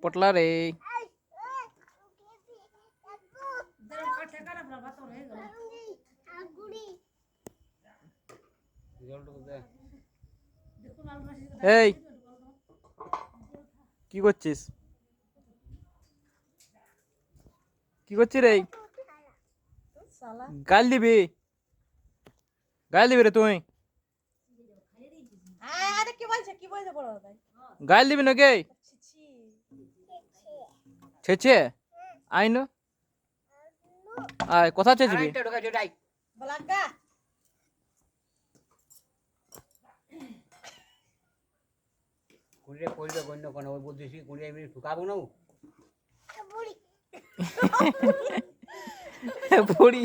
পটলা রে এই কি করছিস কি করছিস রে গাল দিবি রে তুই গাল দিবি নাকি ছেছে আইনো আয় কথা চেয়েছিবি কুড়িয়ে করবে গণ্য কোনো ওই বুদ্ধিসী কুড়িয়ে মিনিট ঢুকাবো না বুড়ি